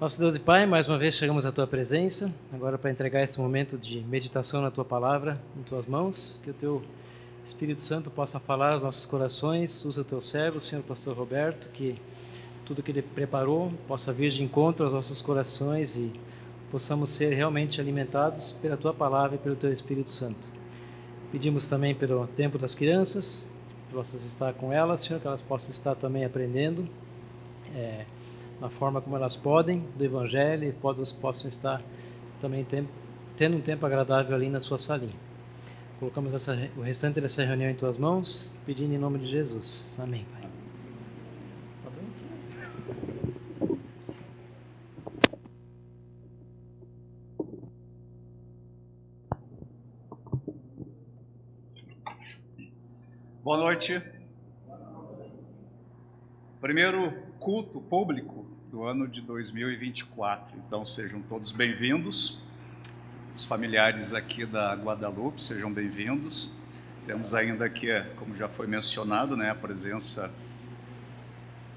Nosso Deus e Pai, mais uma vez chegamos à Tua presença, agora para entregar esse momento de meditação na Tua Palavra, em Tuas mãos, que o Teu Espírito Santo possa falar aos nossos corações. Usa o Teu servo, o Senhor Pastor Roberto, que tudo que Ele preparou possa vir de encontro aos nossos corações e possamos ser realmente alimentados pela Tua Palavra e pelo Teu Espírito Santo. Pedimos também pelo tempo das crianças, que possas estar com elas, Senhor, que elas possam estar também aprendendo na forma como elas podem, do Evangelho, e possam estar também tendo um tempo agradável ali na sua salinha. Colocamos o restante dessa reunião em Tuas mãos, pedindo em nome de Jesus. Amém, Pai. Tá bom? Boa noite. Primeiro culto público do ano de 2024. Então sejam todos bem-vindos. Os familiares aqui da Guadalupe, sejam bem-vindos. Temos ainda aqui, como já foi mencionado, a presença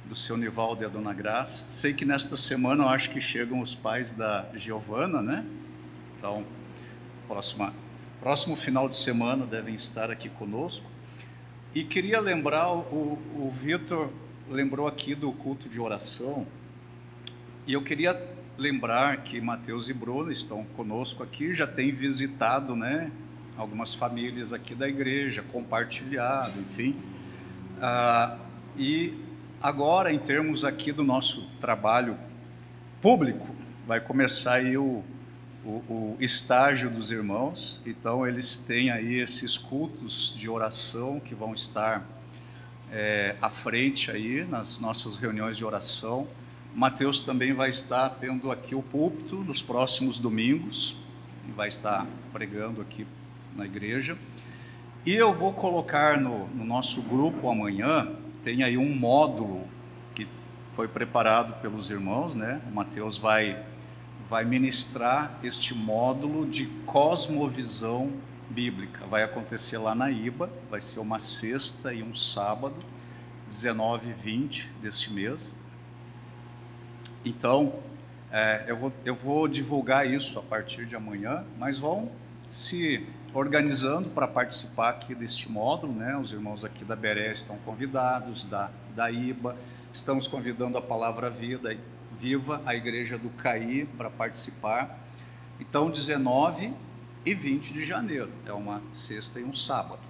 do seu Nivaldo e a Dona Graça. Sei que nesta semana eu acho que chegam os pais da Giovana, né? Então, próximo final de semana devem estar aqui conosco. E queria lembrar, o Vitor lembrou aqui do culto de oração, e eu queria lembrar que Mateus e Bruno estão conosco aqui, já têm visitado, algumas famílias aqui da igreja, compartilhado, enfim. E agora, em termos aqui do nosso trabalho público, vai começar aí o estágio dos irmãos. Então eles têm aí esses cultos de oração que vão estar à frente aí nas nossas reuniões de oração. Mateus também vai estar tendo aqui o púlpito nos próximos domingos, e vai estar pregando aqui na igreja. E eu vou colocar no nosso grupo amanhã, tem aí um módulo que foi preparado pelos irmãos, O Mateus vai ministrar este módulo de cosmovisão bíblica. Vai acontecer lá na IBA, vai ser uma sexta e um sábado, 19 e 20 deste mês. Então, eu vou divulgar isso a partir de amanhã, mas vão se organizando para participar aqui deste módulo, Os irmãos aqui da Beré estão convidados, da IBA, estamos convidando a Palavra Viva, a Igreja do Caí, para participar. Então, 19 e 20 de janeiro, é uma sexta e um sábado.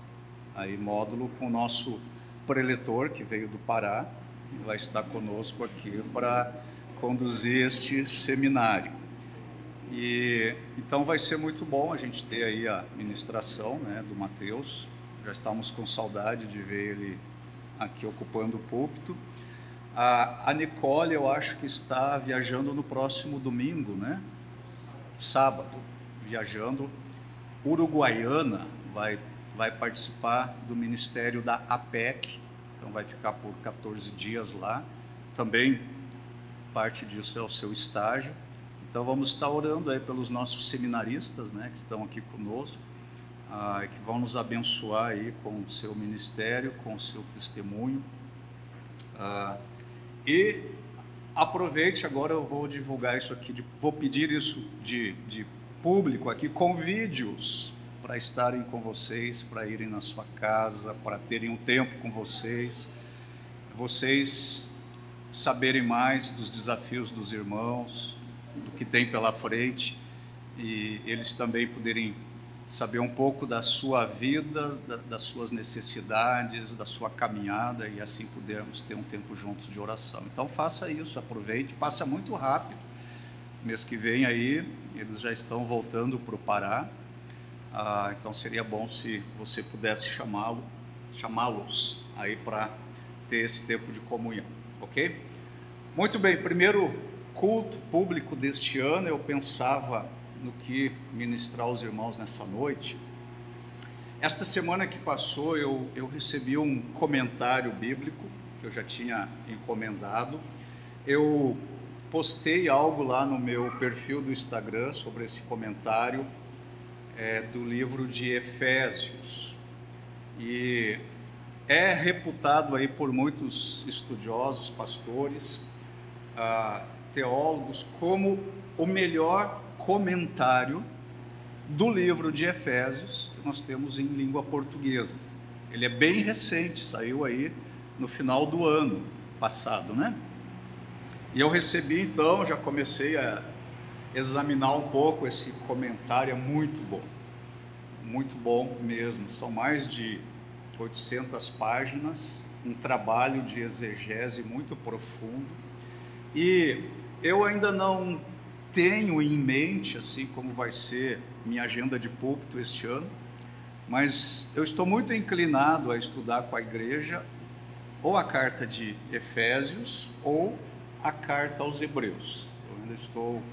Aí, módulo com o nosso preletor, que veio do Pará, e vai estar conosco aqui para conduzir este seminário. E então vai ser muito bom a gente ter aí a ministração, do Mateus. Já estamos com saudade de ver ele aqui ocupando o púlpito. A Nicole, eu acho que está viajando no próximo domingo, Sábado, viajando. Uruguaiana vai participar do ministério da APEC, então vai ficar por 14 dias lá. Também parte disso é o seu estágio. Então vamos estar orando aí pelos nossos seminaristas, que estão aqui conosco, que vão nos abençoar aí com o seu ministério, com o seu testemunho. E aproveite, agora eu vou divulgar isso aqui, vou pedir isso de público aqui, convide-os para estarem com vocês, para irem na sua casa, para terem um tempo com vocês saberem mais dos desafios dos irmãos, do que tem pela frente, e eles também poderem saber um pouco da sua vida, das suas necessidades, da sua caminhada, e assim pudermos ter um tempo juntos de oração. Então faça isso, aproveite, passa muito rápido. Mês que vem aí, eles já estão voltando para o Pará, então seria bom se você pudesse chamá-los aí para ter esse tempo de comunhão, ok? Muito bem, primeiro culto público deste ano, eu pensava no que ministrar aos irmãos nessa noite. Esta semana que passou, eu recebi um comentário bíblico, que eu já tinha encomendado. Eu postei algo lá no meu perfil do Instagram sobre esse comentário, do livro de Efésios. E é reputado aí por muitos estudiosos, pastores, teólogos como o melhor comentário do livro de Efésios que nós temos em língua portuguesa. Ele é bem recente, saiu aí no final do ano passado, né? E eu recebi, então, já comecei a examinar um pouco esse comentário, é muito bom mesmo. São mais de 800 páginas, um trabalho de exegese muito profundo. E eu ainda não tenho em mente, assim, como vai ser minha agenda de púlpito este ano, mas eu estou muito inclinado a estudar com a igreja ou a carta de Efésios ou a carta aos Hebreus. Eu ainda estou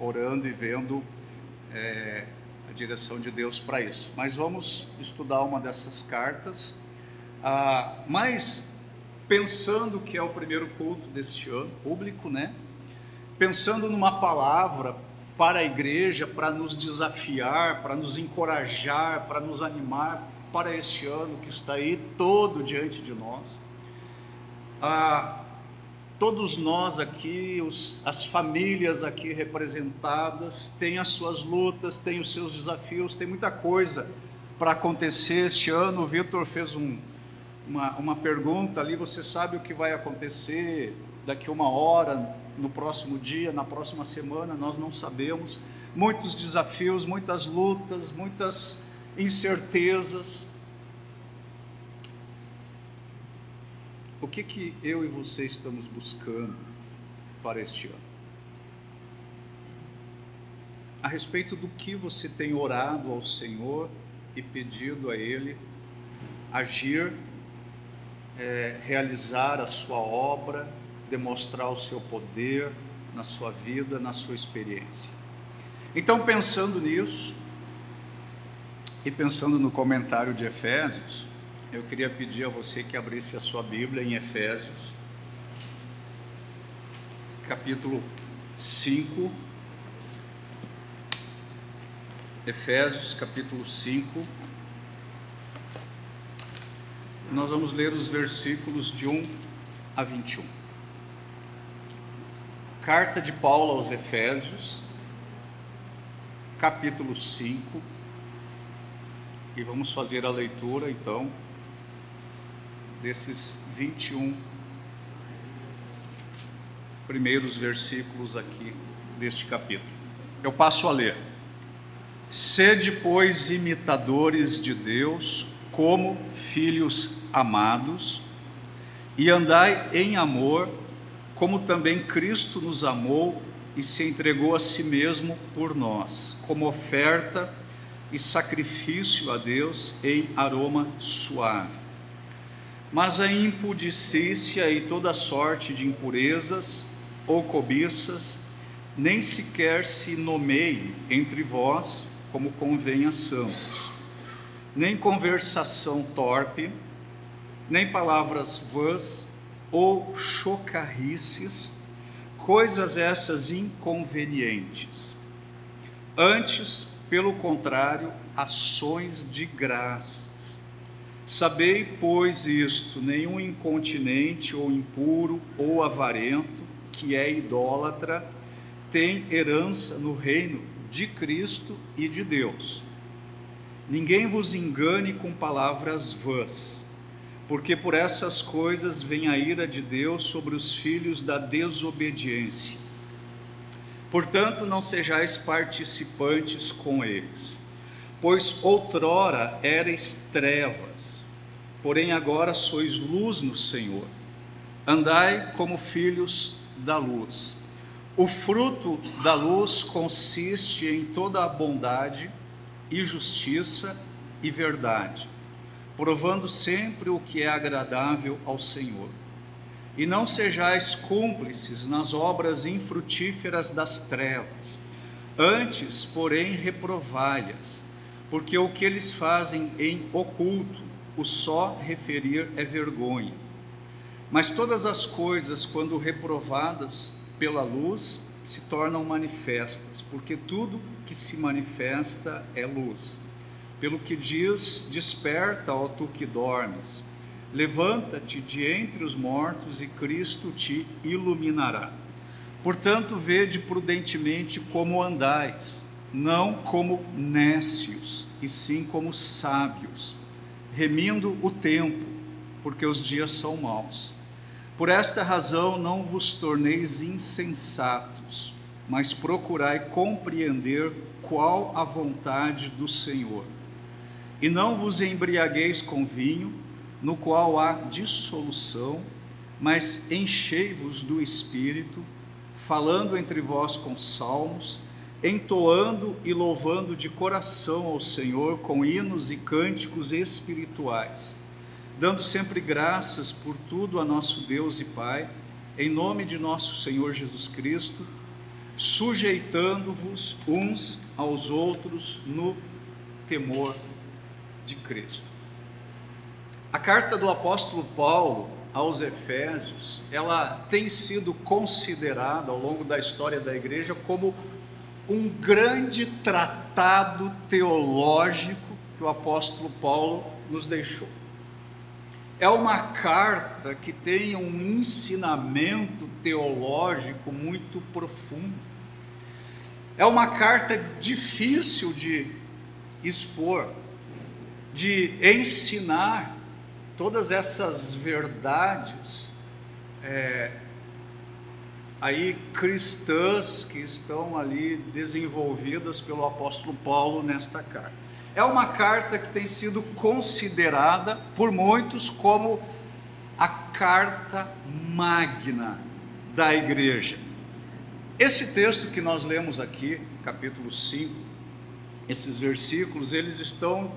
orando e vendo a direção de Deus para isso. Mas vamos estudar uma dessas cartas, mas pensando que é o primeiro culto deste ano, público, né? Pensando numa palavra para a igreja, para nos desafiar, para nos encorajar, para nos animar para este ano que está aí todo diante de nós. Todos nós aqui, as famílias aqui representadas, têm as suas lutas, têm os seus desafios, tem muita coisa para acontecer este ano. O Vitor fez uma pergunta ali: você sabe o que vai acontecer daqui uma hora, no próximo dia, na próxima semana? Nós não sabemos. Muitos desafios, muitas lutas, muitas incertezas. O que eu e você estamos buscando para este ano? A respeito do que você tem orado ao Senhor e pedido a Ele agir, realizar a sua obra, demonstrar o seu poder na sua vida, na sua experiência. Então, pensando nisso e pensando no comentário de Efésios, eu queria pedir a você que abrisse a sua Bíblia em Efésios, capítulo 5. Efésios, capítulo 5. Nós vamos ler os versículos de 1 a 21. Carta de Paulo aos Efésios, capítulo 5. E vamos fazer a leitura, então, desses 21 primeiros versículos aqui deste capítulo. Eu passo a ler. Sede, pois, imitadores de Deus, como filhos amados, e andai em amor, como também Cristo nos amou e se entregou a si mesmo por nós, como oferta e sacrifício a Deus em aroma suave. Mas a impudicícia e toda sorte de impurezas ou cobiças nem sequer se nomeie entre vós, como convém a santos, nem conversação torpe, nem palavras vãs ou chocarrices, coisas essas inconvenientes. Antes, pelo contrário, ações de graças. Sabei, pois, isto: nenhum incontinente ou impuro ou avarento, que é idólatra, tem herança no reino de Cristo e de Deus. Ninguém vos engane com palavras vãs, porque por essas coisas vem a ira de Deus sobre os filhos da desobediência. Portanto, não sejais participantes com eles, pois outrora erais trevas, porém agora sois luz no Senhor. Andai como filhos da luz. O fruto da luz consiste em toda a bondade e justiça e verdade, provando sempre o que é agradável ao Senhor. E não sejais cúmplices nas obras infrutíferas das trevas, antes, porém, reprovai-as, porque o que eles fazem em oculto, o só referir é vergonha. Mas todas as coisas, quando reprovadas pela luz, se tornam manifestas, porque tudo que se manifesta é luz. Pelo que diz: desperta, ó tu que dormes, levanta-te de entre os mortos e Cristo te iluminará. Portanto, vede prudentemente como andais, não como nécios, e sim como sábios, remindo o tempo, porque os dias são maus. Por esta razão não vos torneis insensatos, mas procurai compreender qual a vontade do Senhor. E não vos embriagueis com vinho, no qual há dissolução, mas enchei-vos do Espírito, falando entre vós com salmos, entoando e louvando de coração ao Senhor com hinos e cânticos espirituais, dando sempre graças por tudo a nosso Deus e Pai, em nome de nosso Senhor Jesus Cristo, sujeitando-vos uns aos outros no temor de Cristo. A carta do apóstolo Paulo aos Efésios, ela tem sido considerada ao longo da história da igreja como um grande tratado teológico que o apóstolo Paulo nos deixou. É uma carta que tem um ensinamento teológico muito profundo. É uma carta difícil de expor, de ensinar todas essas verdades aí cristãs que estão ali desenvolvidas pelo apóstolo Paulo nesta carta. É uma carta que tem sido considerada por muitos como a carta magna da igreja. Esse texto que nós lemos aqui, capítulo 5, esses versículos, eles estão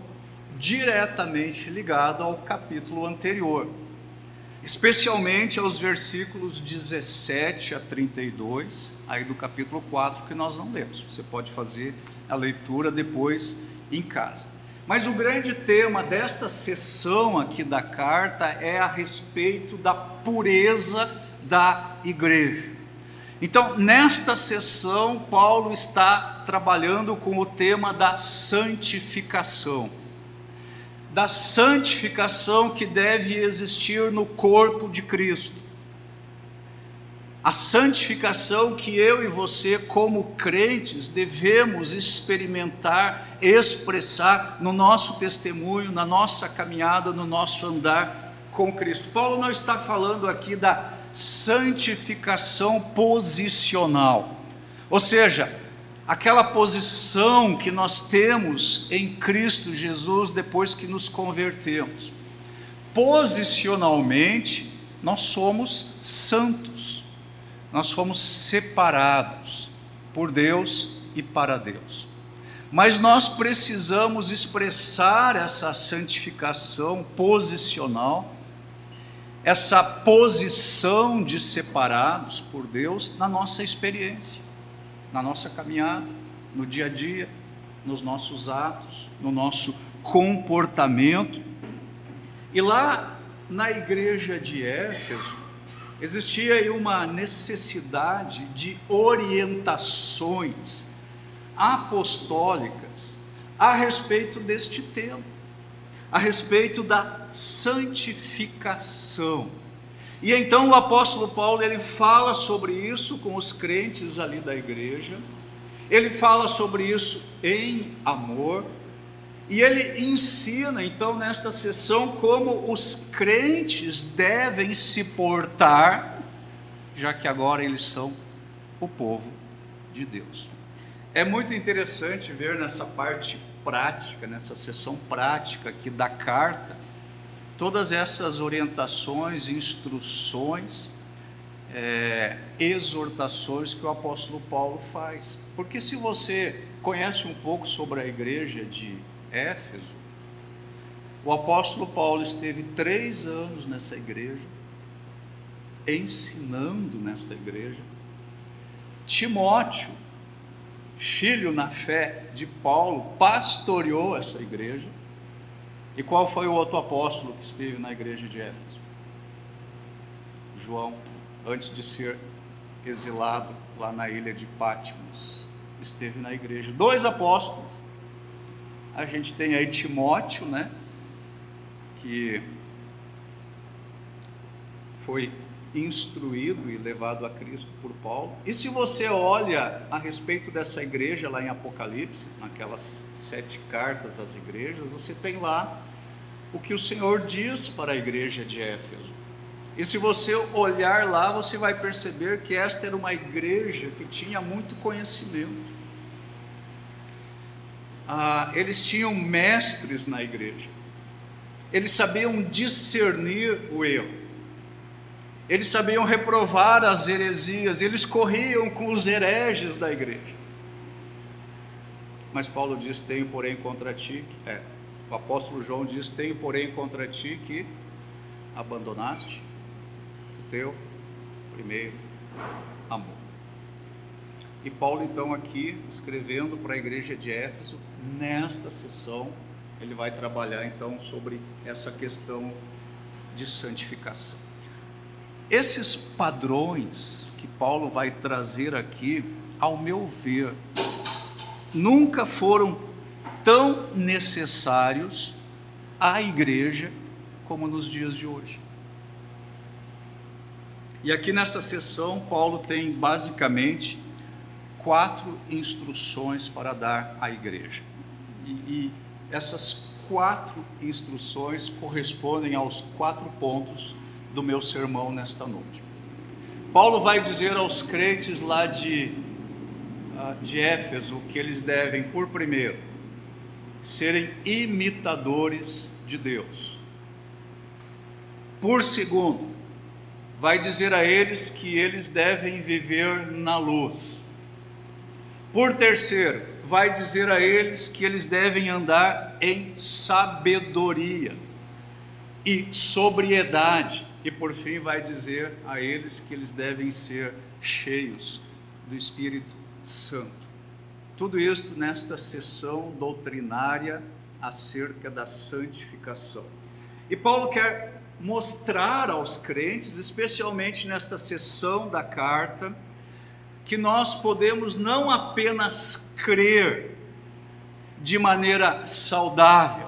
diretamente ligados ao capítulo anterior, especialmente aos versículos 17 a 32, aí do capítulo 4 que nós não lemos. Você pode fazer a leitura depois em casa. Mas o grande tema desta sessão aqui da carta é a respeito da pureza da igreja. Então, nesta sessão, Paulo está trabalhando com o tema da santificação. Da santificação que deve existir no corpo de Cristo. A santificação que eu e você, como crentes, devemos experimentar, expressar no nosso testemunho, na nossa caminhada, no nosso andar com Cristo. Paulo não está falando aqui da santificação posicional, ou seja, aquela posição que nós temos em Cristo Jesus depois que nos convertemos. Posicionalmente, nós somos santos. Nós fomos separados por Deus e para Deus. Mas nós precisamos expressar essa santificação posicional, essa posição de separados por Deus na nossa experiência, na nossa caminhada, no dia a dia, nos nossos atos, no nosso comportamento. E lá na igreja de Éfeso, existia aí uma necessidade de orientações apostólicas a respeito deste tema, a respeito da santificação. E então o apóstolo Paulo, ele fala sobre isso com os crentes ali da igreja, ele fala sobre isso em amor, e ele ensina então nesta sessão como os crentes devem se portar, já que agora eles são o povo de Deus. É muito interessante ver nessa parte prática, nessa sessão prática aqui da carta, todas essas orientações, instruções, exortações que o apóstolo Paulo faz. Porque se você conhece um pouco sobre a igreja de Éfeso, o apóstolo Paulo esteve 3 anos nessa igreja, ensinando nesta igreja. Timóteo, filho na fé de Paulo, pastoreou essa igreja. E qual foi o outro apóstolo que esteve na igreja de Éfeso? João, antes de ser exilado lá na ilha de Patmos, esteve na igreja. 2 apóstolos. A gente tem aí Timóteo, né, que foi instruído e levado a Cristo por Paulo. E se você olha a respeito dessa igreja lá em Apocalipse, naquelas 7 cartas às igrejas, você tem lá o que o Senhor diz para a igreja de Éfeso. E se você olhar lá, você vai perceber que esta era uma igreja que tinha muito conhecimento. Eles tinham mestres na igreja. Eles sabiam discernir o erro. Eles sabiam reprovar as heresias. Eles corriam com os hereges da igreja. Mas Paulo diz: tenho porém contra ti, o apóstolo João diz: tenho porém contra ti que abandonaste o teu primeiro amor. E Paulo então aqui, escrevendo para a igreja de Éfeso, nesta sessão, ele vai trabalhar então sobre essa questão de santificação. Esses padrões que Paulo vai trazer aqui, ao meu ver, nunca foram tão necessários à igreja como nos dias de hoje. E aqui nesta sessão, Paulo tem basicamente 4 instruções para dar à igreja. E essas 4 instruções correspondem aos 4 pontos do meu sermão nesta noite. Paulo vai dizer aos crentes lá de Éfeso que eles devem, por primeiro, serem imitadores de Deus. Por segundo, vai dizer a eles que eles devem viver na luz. Por terceiro, vai dizer a eles que eles devem andar em sabedoria e sobriedade. E por fim vai dizer a eles que eles devem ser cheios do Espírito Santo. Tudo isso nesta sessão doutrinária acerca da santificação. E Paulo quer mostrar aos crentes, especialmente nesta sessão da carta, que nós podemos não apenas crer de maneira saudável,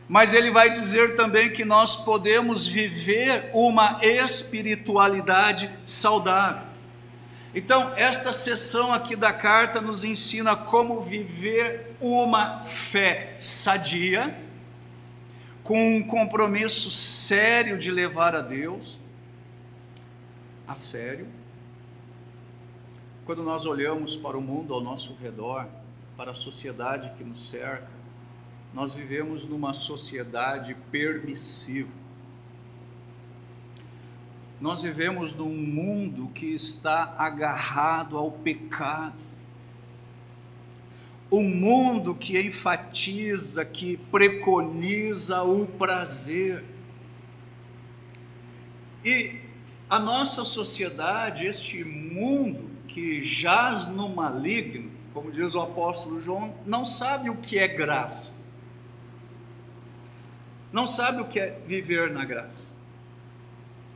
mas ele vai dizer também que nós podemos viver uma espiritualidade saudável. Então, esta sessão aqui da carta nos ensina como viver uma fé sadia, com um compromisso sério de levar a Deus a sério. Quando nós olhamos para o mundo ao nosso redor, para a sociedade que nos cerca, nós vivemos numa sociedade permissiva. Nós vivemos num mundo que está agarrado ao pecado. Um mundo que enfatiza, que preconiza o prazer. E a nossa sociedade, este mundo que jaz no maligno, como diz o apóstolo João, não sabe o que é graça. Não sabe o que é viver na graça.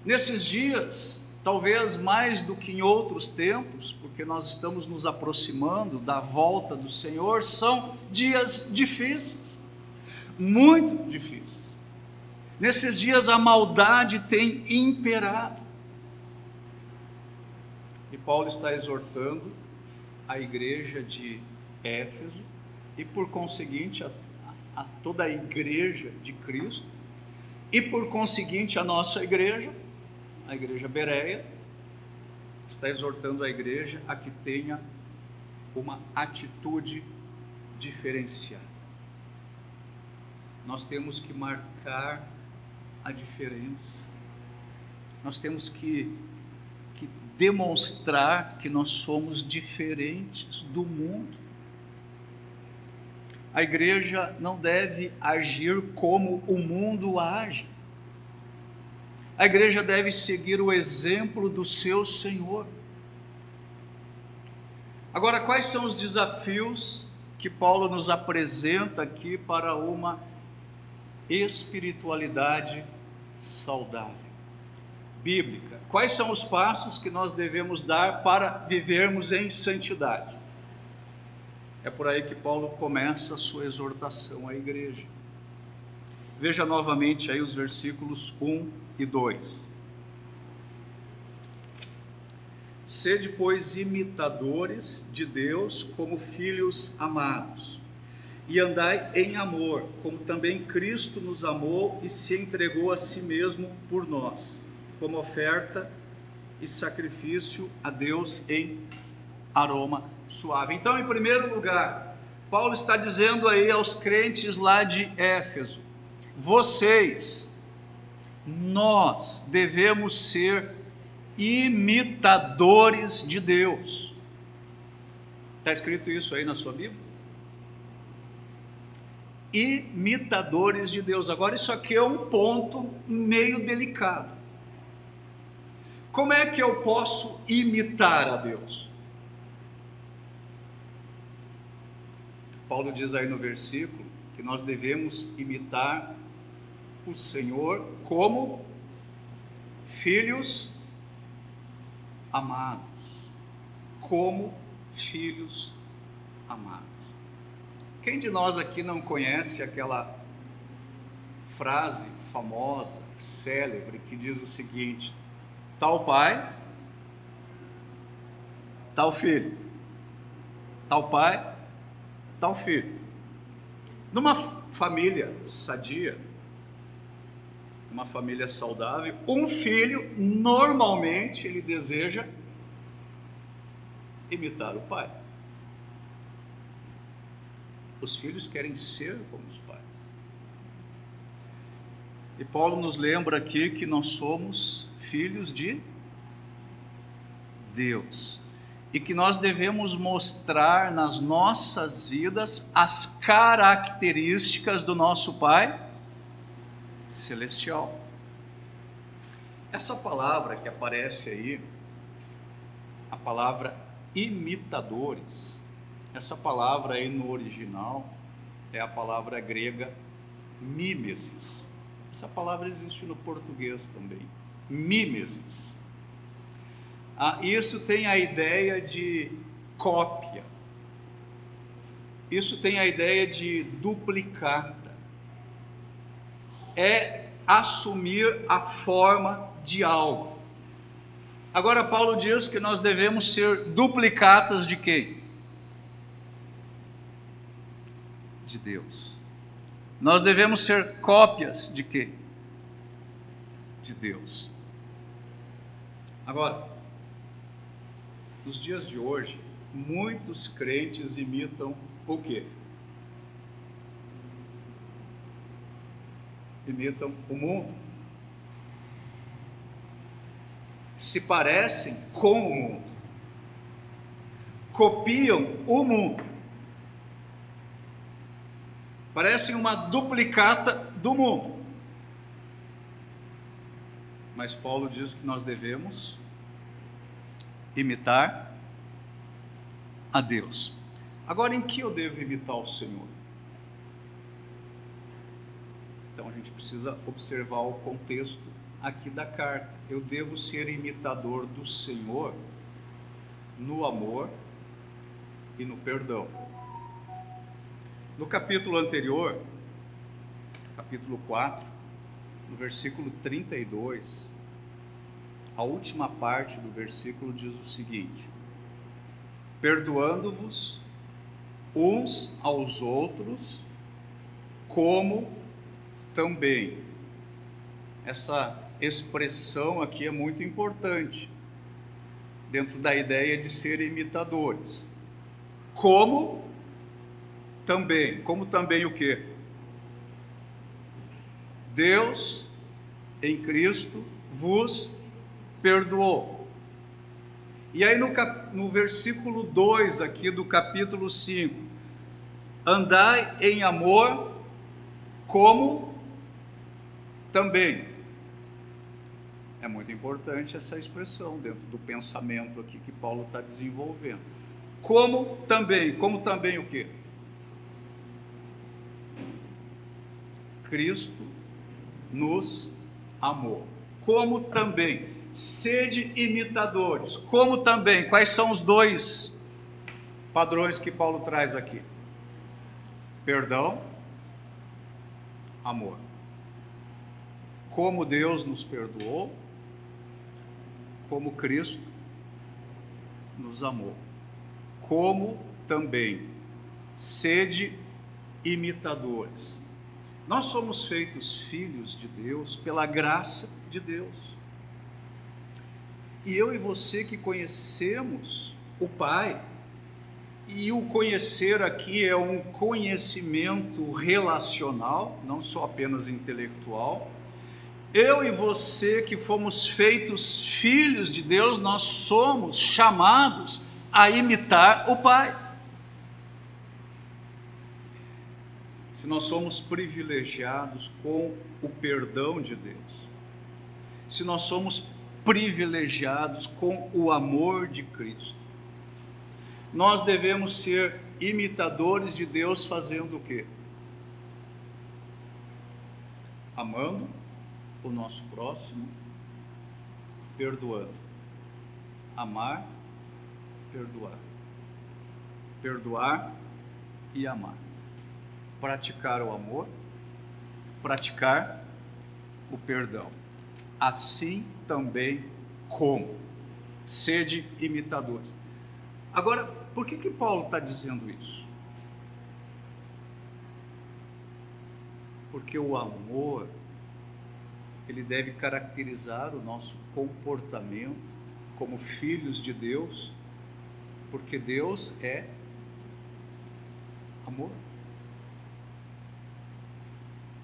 Nesses dias, talvez mais do que em outros tempos, porque nós estamos nos aproximando da volta do Senhor, são dias difíceis, muito difíceis. Nesses dias a maldade tem imperado. E Paulo está exortando a igreja de Éfeso e, por conseguinte, a toda a igreja de Cristo e, por conseguinte, a nossa igreja, a igreja Bereia, está exortando a igreja a que tenha uma atitude diferenciada. Nós temos que marcar a diferença. Nós temos que demonstrar que nós somos diferentes do mundo. A igreja não deve agir como o mundo age. A igreja deve seguir o exemplo do seu Senhor. Agora, quais são os desafios que Paulo nos apresenta aqui para uma espiritualidade saudável, bíblica? Quais são os passos que nós devemos dar para vivermos em santidade? É por aí que Paulo começa a sua exortação à igreja. Veja novamente aí os versículos 1 e 2. Sede, pois, imitadores de Deus como filhos amados, e andai em amor, como também Cristo nos amou e se entregou a si mesmo por nós, como oferta e sacrifício a Deus em aroma suave. Então, em primeiro lugar, Paulo está dizendo aí aos crentes lá de Éfeso: vocês, nós devemos ser imitadores de Deus. Está escrito isso aí na sua Bíblia? Imitadores de Deus. Agora, isso aqui é um ponto meio delicado. Como é que eu posso imitar a Deus? Paulo diz aí no versículo que nós devemos imitar o Senhor como filhos amados. Como filhos amados. Quem de nós aqui não conhece aquela frase famosa, célebre, que diz o seguinte: tal pai, tal filho. Tal pai, tal filho. Numa família sadia, uma família saudável, um filho, normalmente, ele deseja imitar o pai. Os filhos querem ser como os pais. E Paulo nos lembra aqui que nós somos filhos de Deus. E que nós devemos mostrar nas nossas vidas as características do nosso Pai Celestial. Essa palavra que aparece aí, a palavra imitadores, essa palavra aí no original é a palavra grega mimesis. Essa palavra existe no português também, mimesis. Isso tem a ideia de cópia, isso tem a ideia de duplicata, é assumir a forma de algo. Agora Paulo diz que nós devemos ser duplicatas de quem? De Deus. Nós devemos ser cópias de quê? De Deus. Agora, nos dias de hoje, muitos crentes imitam o quê? Imitam o mundo. Se parecem com o mundo. Copiam o mundo. Parecem uma duplicata do mundo. Mas Paulo diz que nós devemos imitar a Deus. Agora, em que eu devo imitar o Senhor? Então a gente precisa observar o contexto aqui da carta. Eu devo ser imitador do Senhor no amor e no perdão. No capítulo anterior, capítulo 4, no versículo 32, a última parte do versículo diz o seguinte: perdoando-vos uns aos outros, como também. Essa expressão aqui é muito importante, dentro da ideia de ser imitadores. Como também. Como também o quê? Deus, em Cristo, vos perdoou. E aí no versículo 2 aqui do capítulo 5, andai em amor, como também. É muito importante essa expressão dentro do pensamento aqui que Paulo está desenvolvendo. Como também o quê? Cristo nos amou. Como também, sede imitadores. Como também, quais são os dois padrões que Paulo traz aqui? Perdão, amor. Como Deus nos perdoou, como Cristo nos amou, como também sede imitadores. Nós somos feitos filhos de Deus pela graça de Deus. E eu e você que conhecemos o Pai, e o conhecer aqui é um conhecimento relacional, não só apenas intelectual. Eu e você que fomos feitos filhos de Deus, nós somos chamados a imitar o Pai. Se nós somos privilegiados com o perdão de Deus, se nós somos privilegiados com o amor de Cristo, nós devemos ser imitadores de Deus fazendo o quê? Amando o nosso próximo, perdoando. Amar, perdoar. Perdoar e amar. Praticar o amor, praticar o perdão. Assim também como. Sede imitadores. Agora, por que Paulo está dizendo isso? Porque o amor, ele deve caracterizar o nosso comportamento como filhos de Deus, porque Deus é amor.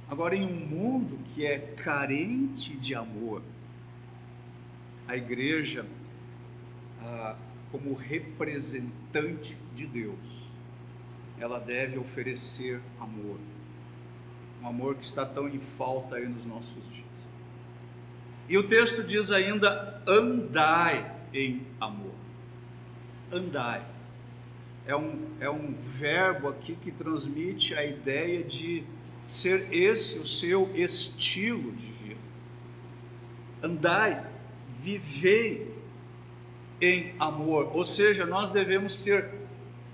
Agora, em um mundo que é carente de amor, a igreja, como representante de Deus, ela deve oferecer amor. Um amor que está tão em falta aí nos nossos dias. E o texto diz ainda: andai em amor. Andai. É um verbo aqui que transmite a ideia de ser esse o seu estilo de vida. Andai, vivei em amor. Ou seja, nós devemos ser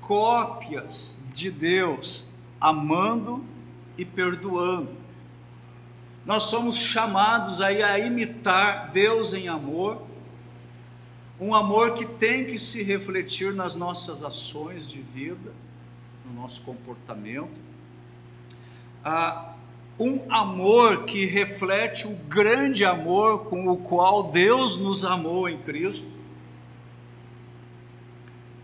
cópias de Deus, amando e perdoando. Nós somos chamados aí a imitar Deus em amor, um amor que tem que se refletir nas nossas ações de vida, no nosso comportamento, um amor que reflete o grande amor com o qual Deus nos amou em Cristo.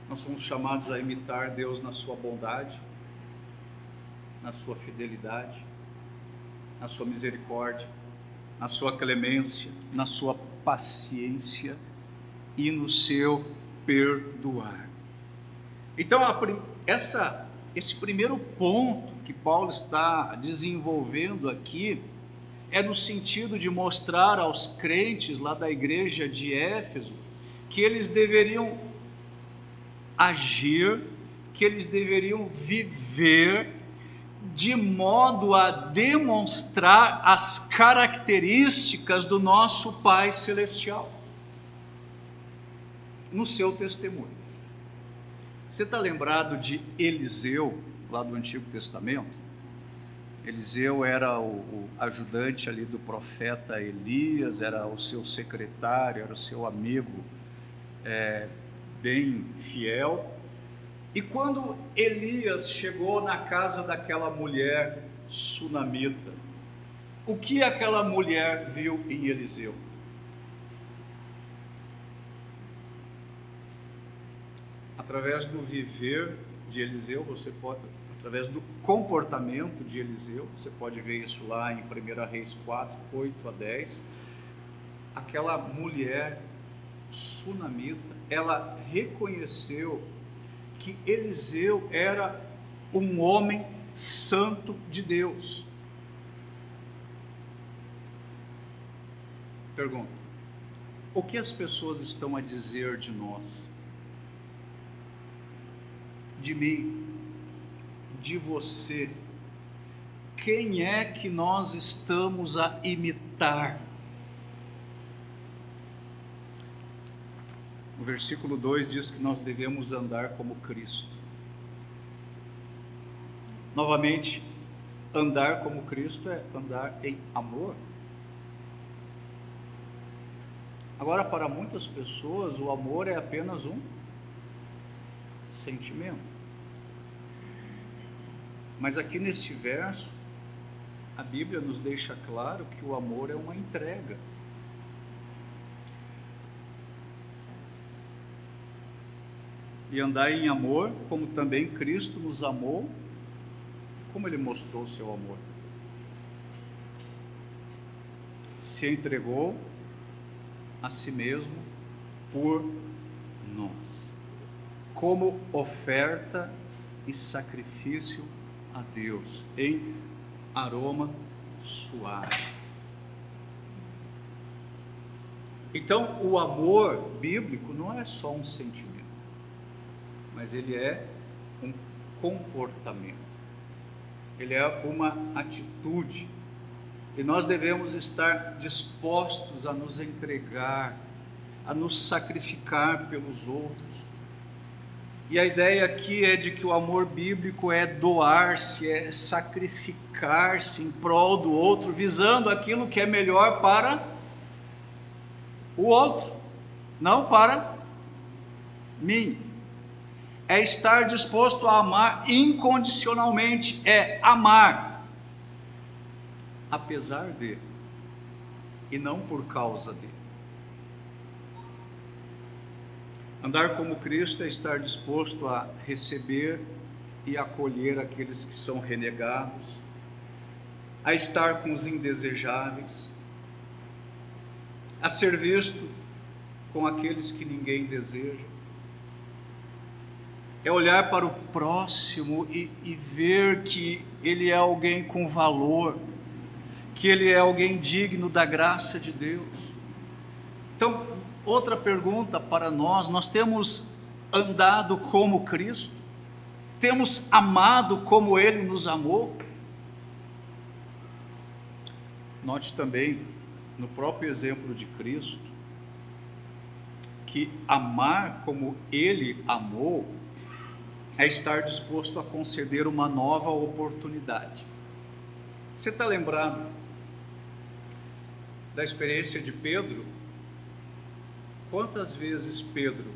Nós somos chamados a imitar Deus na sua bondade, na sua fidelidade, na sua misericórdia, na sua clemência, na sua paciência e no seu perdoar. Então, esse primeiro ponto que Paulo está desenvolvendo aqui é no sentido de mostrar aos crentes lá da igreja de Éfeso que eles deveriam agir, que eles deveriam viver de modo a demonstrar as características do nosso Pai Celestial no seu testemunho. Você está lembrado de Eliseu, lá do Antigo Testamento? Eliseu era o ajudante ali do profeta Elias, era o seu secretário, era o seu amigo bem fiel. E quando Elias chegou na casa daquela mulher sunamita, o que aquela mulher viu em Eliseu? Através do viver de Eliseu, através do comportamento de Eliseu, você pode ver isso lá em 1 Reis 4, 8 a 10, aquela mulher sunamita, ela reconheceu que Eliseu era um homem santo de Deus. Pergunta: o que as pessoas estão a dizer de nós? De mim, de você? Quem é que nós estamos a imitar? O versículo 2 diz que nós devemos andar como Cristo. Novamente, andar como Cristo é andar em amor. Agora, para muitas pessoas, o amor é apenas um sentimento. Mas aqui neste verso, a Bíblia nos deixa claro que o amor é uma entrega. E andar em amor, como também Cristo nos amou, como Ele mostrou o seu amor. Se entregou a si mesmo por nós, como oferta e sacrifício a Deus, em aroma suave. Então, o amor bíblico não é só um sentimento, mas ele é um comportamento, ele é uma atitude, e nós devemos estar dispostos a nos entregar, a nos sacrificar pelos outros. E a ideia aqui é de que o amor bíblico é doar-se, é sacrificar-se em prol do outro, visando aquilo que é melhor para o outro, não para mim. É estar disposto a amar incondicionalmente, é amar, apesar de, e não por causa de. Andar como Cristo é estar disposto a receber e acolher aqueles que são renegados, a estar com os indesejáveis, a ser visto com aqueles que ninguém deseja. É olhar para o próximo e ver que ele é alguém com valor, que ele é alguém digno da graça de Deus. Então, outra pergunta para nós temos andado como Cristo? Temos amado como Ele nos amou? Note também, no próprio exemplo de Cristo, que amar como Ele amou é estar disposto a conceder uma nova oportunidade. Você está lembrado da experiência de Pedro? Quantas vezes Pedro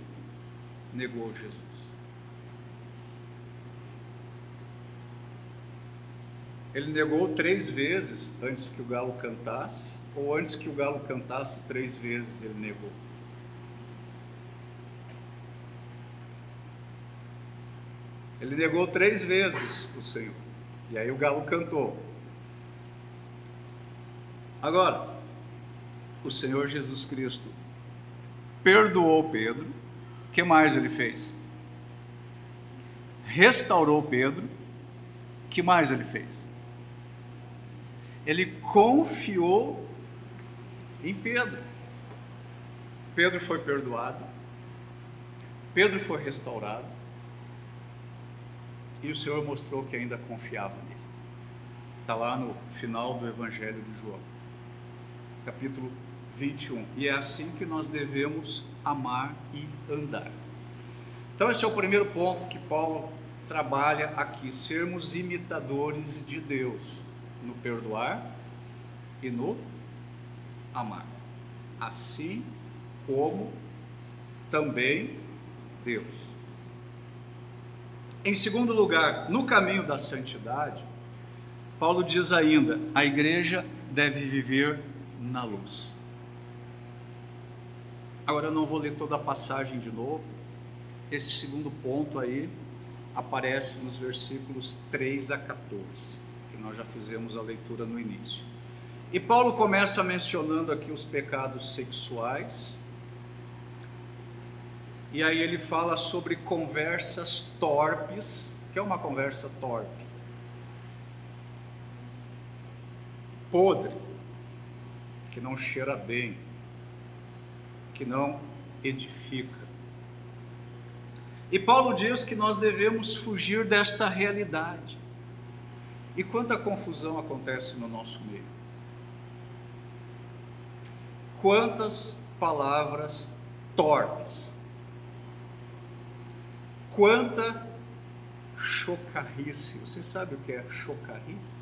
negou Jesus? Ele negou 3 vezes antes que o galo cantasse, ou antes que o galo cantasse 3 vezes ele negou. Ele negou 3 vezes o Senhor, e aí o galo cantou. Agora, o Senhor Jesus Cristo perdoou Pedro. O que mais ele fez? Restaurou Pedro. O que mais ele fez? Ele confiou em Pedro. Pedro foi perdoado, Pedro foi restaurado, e o Senhor mostrou que ainda confiava nele. Está lá no final do Evangelho de João, capítulo 21. E é assim que nós devemos amar e andar. Então esse é o primeiro ponto que Paulo trabalha aqui: sermos imitadores de Deus no perdoar e no amar, assim como também Deus. Em segundo lugar, no caminho da santidade, Paulo diz ainda: a igreja deve viver na luz. Agora eu não vou ler toda a passagem de novo. Esse segundo ponto aí aparece nos versículos 3 a 14, que nós já fizemos a leitura no início. E Paulo começa mencionando aqui os pecados sexuais, e aí ele fala sobre conversas torpes. O que é uma conversa torpe? Podre, que não cheira bem, que não edifica. E Paulo diz que nós devemos fugir desta realidade. E quanta confusão acontece no nosso meio. Quantas palavras torpes. Quanta chocarrice. Você sabe o que é chocarrice?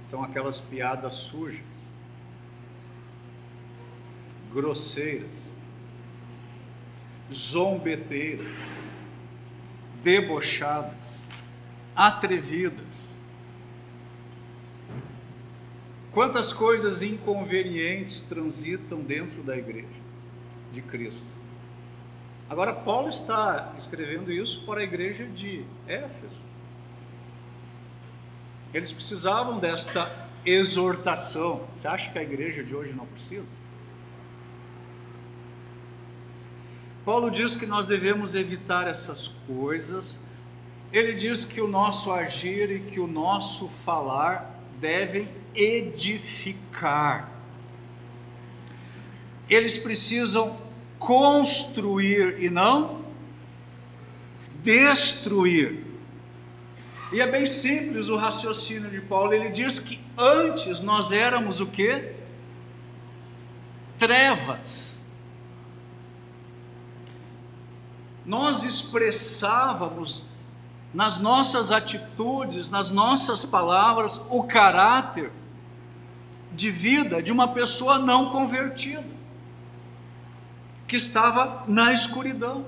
São aquelas piadas sujas, grosseiras, zombeteiras, debochadas, atrevidas. Quantas coisas inconvenientes transitam dentro da igreja de Cristo. Agora, Paulo está escrevendo isso para a igreja de Éfeso. Eles precisavam desta exortação. Você acha que a igreja de hoje não precisa? Paulo diz que nós devemos evitar essas coisas. Ele diz que o nosso agir e que o nosso falar devem edificar. Eles precisam construir e não destruir. E é bem simples o raciocínio de Paulo. Ele diz que antes nós éramos o quê? Trevas. Nós expressávamos nas nossas atitudes, nas nossas palavras, o caráter de vida de uma pessoa não convertida, que estava na escuridão.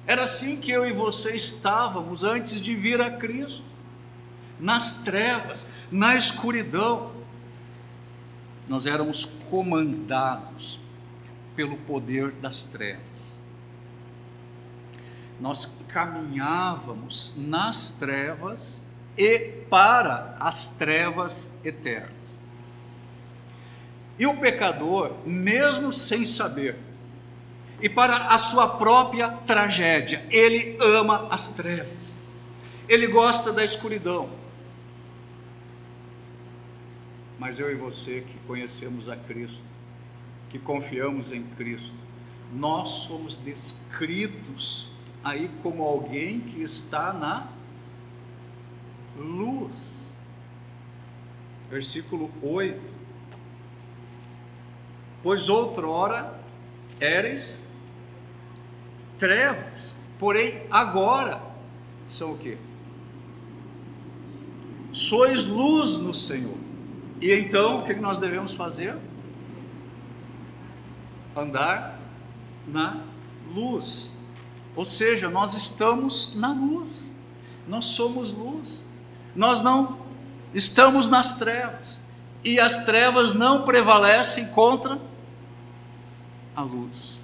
Era assim que eu e você estávamos antes de vir a Cristo, nas trevas, na escuridão. Nós éramos comandados pelo poder das trevas. Nós caminhávamos nas trevas e para as trevas eternas. E o pecador, mesmo sem saber, e para a sua própria tragédia, ele ama as trevas, ele gosta da escuridão. Mas eu e você que conhecemos a Cristo, que confiamos em Cristo, nós somos descritos aí como alguém que está na luz. Versículo 8. Pois outrora éreis trevas, porém agora são o quê? Sois luz no Senhor. E então o que nós devemos fazer? Andar na luz. Ou seja, nós estamos na luz, nós somos luz, nós não estamos nas trevas, e as trevas não prevalecem contra a luz.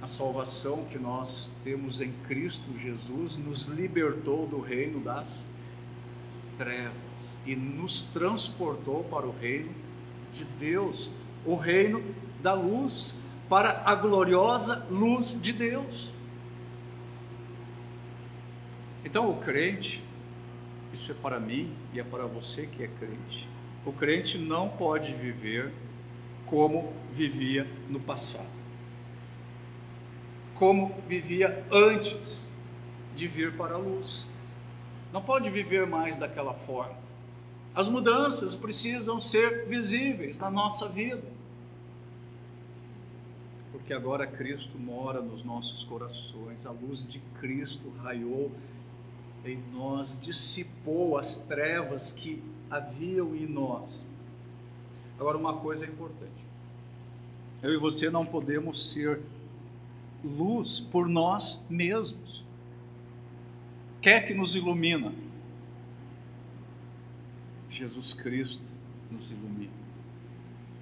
A salvação que nós temos em Cristo Jesus nos libertou do reino das trevas e nos transportou para o reino de Deus, o reino da luz, para a gloriosa luz de Deus. Então o crente, isso é para mim e é para você que é crente, o crente não pode viver como vivia no passado, como vivia antes de vir para a luz. Não pode viver mais daquela forma. As mudanças precisam ser visíveis na nossa vida, porque agora Cristo mora nos nossos corações, a luz de Cristo raiou em nós, dissipou as trevas que haviam em nós. Agora, uma coisa é importante: eu e você não podemos ser luz por nós mesmos. Quem é que nos ilumina? Jesus Cristo nos ilumina.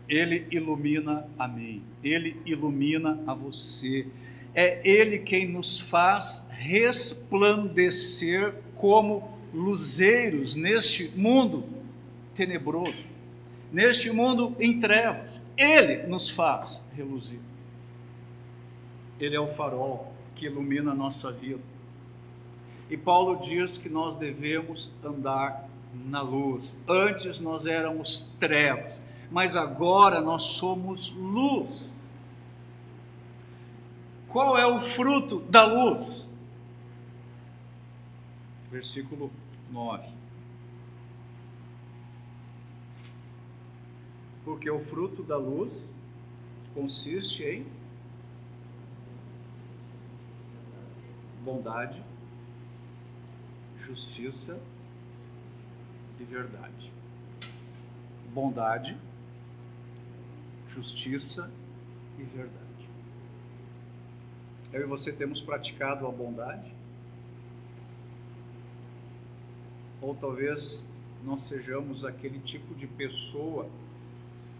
Ele ilumina a mim, Ele ilumina a você. É Ele quem nos faz resplandecer como luzeiros neste mundo tenebroso, neste mundo em trevas. Ele nos faz reluzir. Ele é o farol que ilumina a nossa vida. E Paulo diz que nós devemos andar na luz. Antes nós éramos trevas, mas agora nós somos luz. Qual é o fruto da luz? Versículo 9. Porque o fruto da luz consiste em bondade, justiça e verdade. Bondade, justiça e verdade. Eu e você temos praticado a bondade? Ou talvez nós sejamos aquele tipo de pessoa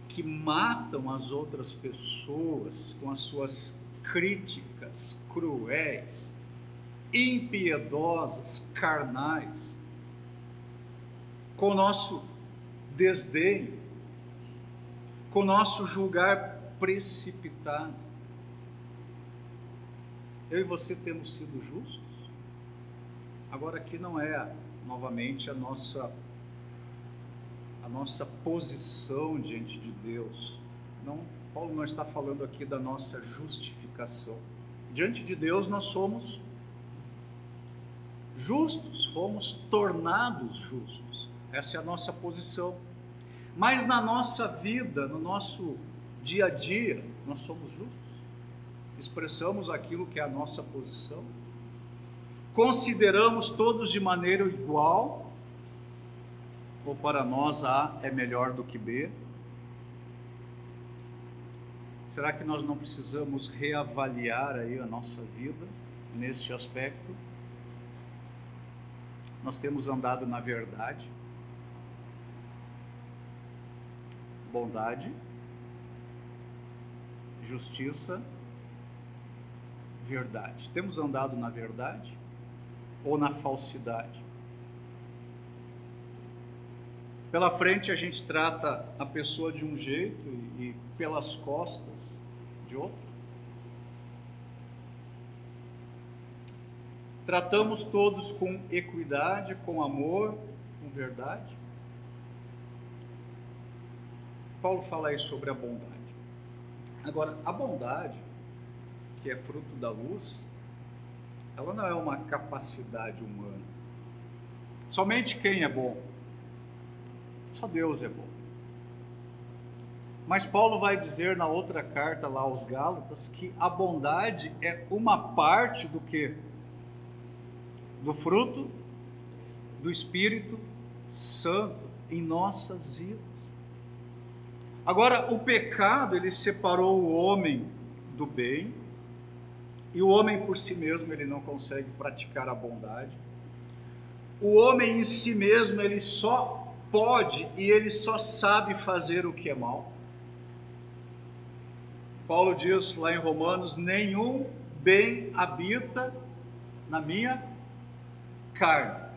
que matam as outras pessoas com as suas críticas cruéis, impiedosas, carnais, com o nosso desdém, com o nosso julgar precipitado. Eu e você temos sido justos? Agora aqui não é novamente a nossa posição diante de Deus. Não, Paulo não está falando aqui da nossa justificação. Diante de Deus nós somos justos, fomos tornados justos. Essa é a nossa posição. Mas na nossa vida, no nosso dia a dia, nós somos justos? Expressamos aquilo que é a nossa posição? Consideramos todos de maneira igual? Ou para nós A é melhor do que B? Será que nós não precisamos reavaliar aí a nossa vida neste aspecto? Nós temos andado na verdade, bondade, justiça, verdade. Temos andado na verdade ou na falsidade? Pela frente a gente trata a pessoa de um jeito e pelas costas de outro. Tratamos todos com equidade, com amor, com verdade. Paulo fala aí sobre a bondade. Agora, a bondade, que é fruto da luz, ela não é uma capacidade humana. Somente quem é bom? Só Deus é bom. Mas Paulo vai dizer na outra carta lá aos Gálatas que a bondade é uma parte do quê? Do fruto do Espírito Santo em nossas vidas. Agora, o pecado, ele separou o homem do bem, e o homem por si mesmo, ele não consegue praticar a bondade. O homem em si mesmo, ele só pode e ele só sabe fazer o que é mal. Paulo diz lá em Romanos: nenhum bem habita na minha carne.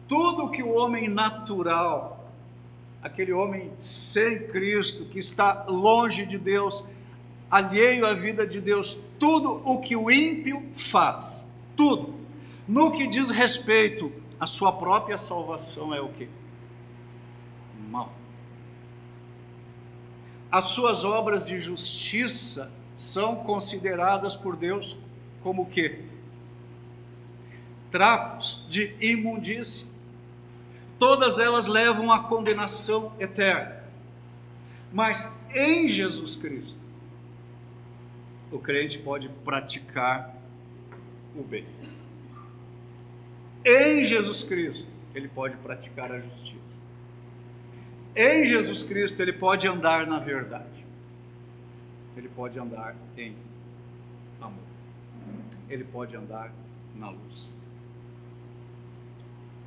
Tudo que o homem natural, aquele homem sem Cristo, que está longe de Deus, alheio à vida de Deus, tudo o que o ímpio faz, tudo, no que diz respeito à sua própria salvação, é o quê? Mal. As suas obras de justiça são consideradas por Deus como o quê? Trapos de imundícia. Todas elas levam à condenação eterna. Mas em Jesus Cristo, o crente pode praticar o bem. Em Jesus Cristo, ele pode praticar a justiça. Em Jesus Cristo, ele pode andar na verdade. Ele pode andar em amor. Ele pode andar na luz.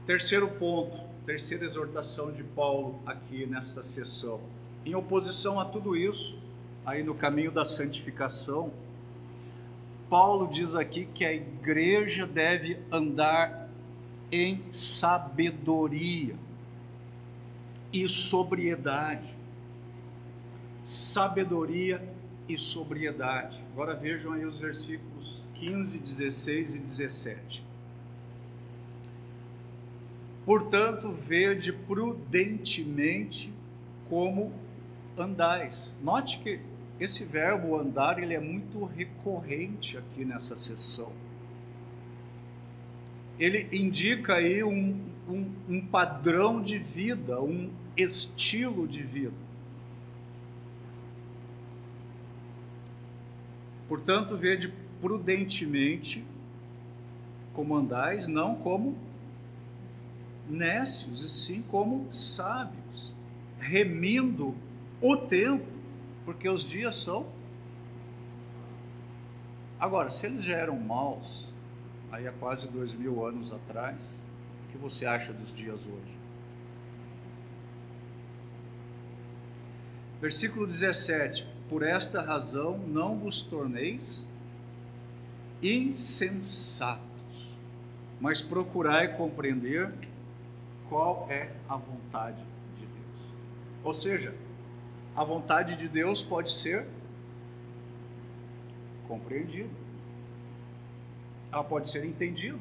Terceiro ponto, terceira exortação de Paulo aqui nessa sessão. Em oposição a tudo isso, aí no caminho da santificação, Paulo diz aqui que a igreja deve andar em sabedoria e sobriedade. Sabedoria e sobriedade. Agora vejam aí os versículos 15, 16 e 17. Portanto, vede prudentemente como andais. Note que esse verbo andar, ele é muito recorrente aqui nessa sessão. Ele indica aí um padrão de vida, um estilo de vida. Portanto, vede prudentemente como andais, não como nécios, e sim como sábios, remindo o tempo, porque os dias são Agora, se eles já eram maus, aí há quase 2000 anos atrás, o que você acha dos dias hoje? Versículo 17: por esta razão não vos torneis insensatos, mas procurai compreender qual é a vontade de Deus. Ou seja, a vontade de Deus pode ser compreendida, ela pode ser entendida.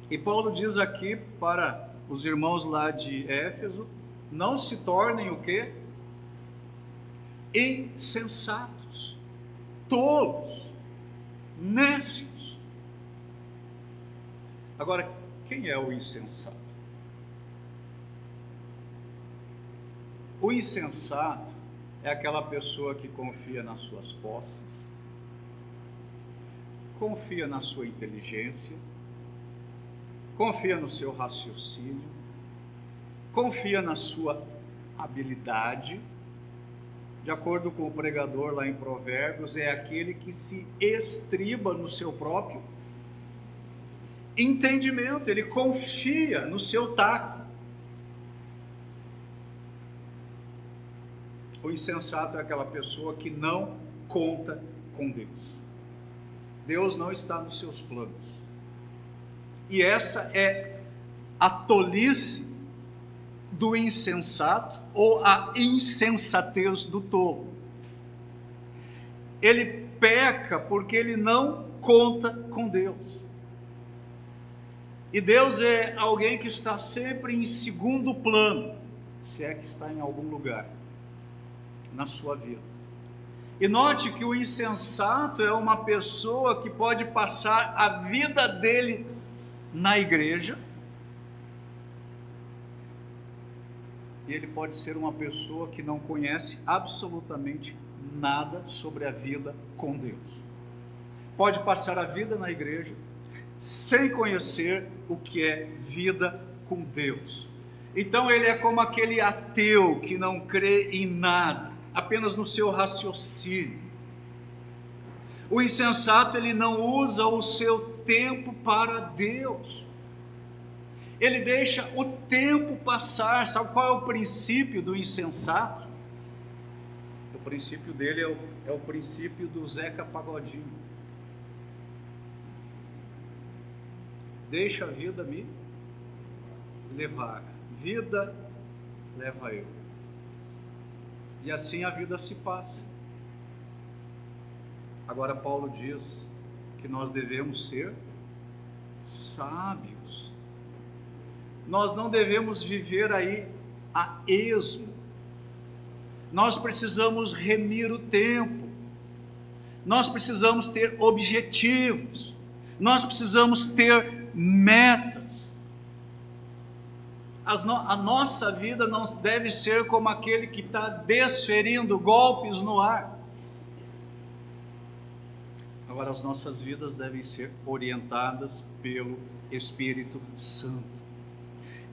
E Paulo diz aqui para os irmãos lá de Éfeso: não se tornem o quê? Insensatos, tolos, nécios. Agora, quem é o insensato? O insensato é aquela pessoa que confia nas suas posses, confia na sua inteligência, confia no seu raciocínio, confia na sua habilidade. De acordo com o pregador lá em Provérbios, é aquele que se estriba no seu próprio entendimento, ele confia no seu taco. O insensato é aquela pessoa que não conta com Deus. Deus não está nos seus planos. E essa é a tolice do insensato, ou a insensatez do tolo. Ele peca porque ele não conta com Deus. E Deus é alguém que está sempre em segundo plano, se é que está em algum lugar na sua vida. E note que o insensato é uma pessoa que pode passar a vida dele na igreja, e ele pode ser uma pessoa que não conhece absolutamente nada sobre a vida com Deus. Pode passar a vida na igreja sem conhecer o que é vida com Deus. Então ele é como aquele ateu que não crê em nada, apenas no seu raciocínio. O insensato, ele não usa o seu tempo para Deus. Ele deixa o tempo passar. Sabe qual é o princípio do insensato? O princípio dele é o princípio do Zeca Pagodinho. Deixa a vida me levar. Vida leva eu. E assim a vida se passa. Agora Paulo diz que nós devemos ser sábios. Nós não devemos viver aí a esmo. Nós precisamos remir o tempo. Nós precisamos ter objetivos. Nós precisamos ter metas. A nossa vida não deve ser como aquele que está desferindo golpes no ar. Agora, as nossas vidas devem ser orientadas pelo Espírito Santo.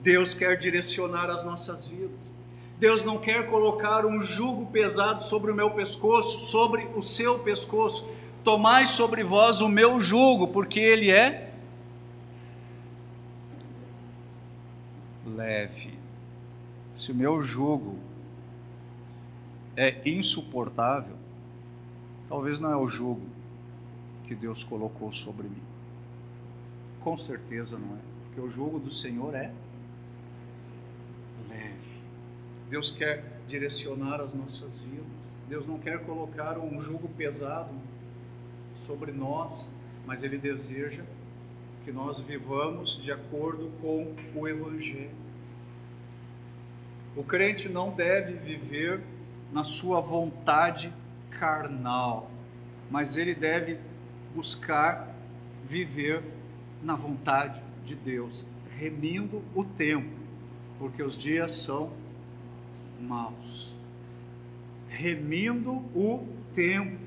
Deus quer direcionar as nossas vidas. Deus não quer colocar um jugo pesado sobre o meu pescoço, sobre o seu pescoço. Tomai sobre vós o meu jugo, porque ele é leve. Se o meu jugo é insuportável, talvez não é o jugo que Deus colocou sobre mim. Com certeza não é, porque o jugo do Senhor é leve. Deus quer direcionar as nossas vidas. Deus não quer colocar um jugo pesado sobre nós, mas Ele deseja que nós vivamos de acordo com o Evangelho. O crente não deve viver na sua vontade carnal, mas ele deve buscar viver na vontade de Deus, remindo o tempo, porque os dias são maus. Remindo o tempo,